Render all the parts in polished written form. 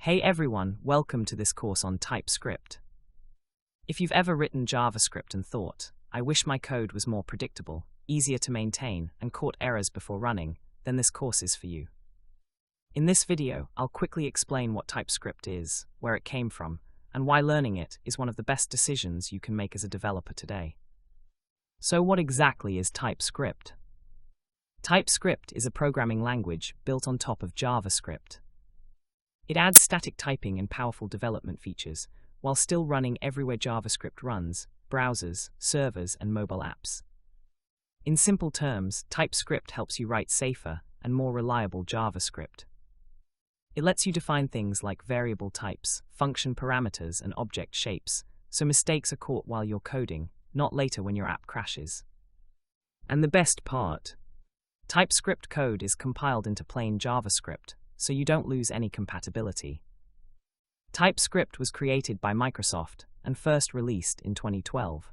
Hey everyone, welcome to this course on TypeScript. If you've ever written JavaScript and thought, I wish my code was more predictable, easier to maintain, and caught errors before running, then this course is for you. In this video, I'll quickly explain what TypeScript is, where it came from, and why learning it is one of the best decisions you can make as a developer today. So what exactly is TypeScript? TypeScript is a programming language built on top of JavaScript. It adds static typing and powerful development features, while still running everywhere JavaScript runs: browsers, servers, and mobile apps. In simple terms, TypeScript helps you write safer and more reliable JavaScript. It lets you define things like variable types, function parameters, and object shapes, so mistakes are caught while you're coding, not later when your app crashes. And the best part: TypeScript code is compiled into plain JavaScript, so you don't lose any compatibility. TypeScript was created by Microsoft and first released in 2012.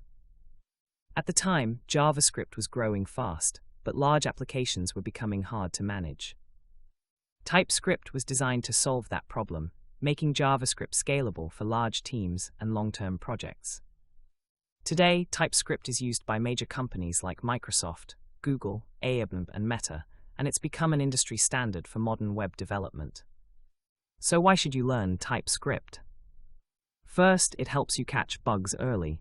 At the time, JavaScript was growing fast, but large applications were becoming hard to manage. TypeScript was designed to solve that problem, making JavaScript scalable for large teams and long-term projects. Today, TypeScript is used by major companies like Microsoft, Google, AIB, and Meta, and it's become an industry standard for modern web development. So why should you learn TypeScript? First, it helps you catch bugs early.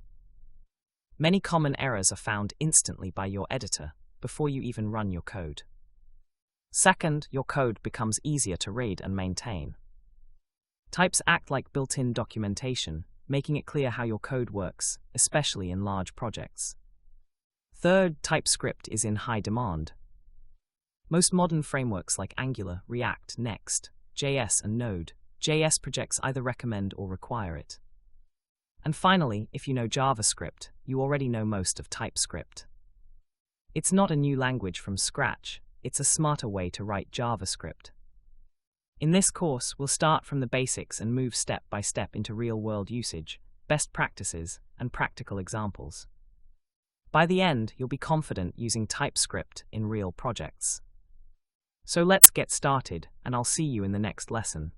Many common errors are found instantly by your editor, before you even run your code. Second, your code becomes easier to read and maintain. Types act like built-in documentation, making it clear how your code works, especially in large projects. Third, TypeScript is in high demand. Most modern frameworks like Angular, React, Next.js, and Node.js projects either recommend or require it. And finally, if you know JavaScript, you already know most of TypeScript. It's not a new language from scratch, it's a smarter way to write JavaScript. In this course, we'll start from the basics and move step by step into real-world usage, best practices, and practical examples. By the end, you'll be confident using TypeScript in real projects. So let's get started, and I'll see you in the next lesson.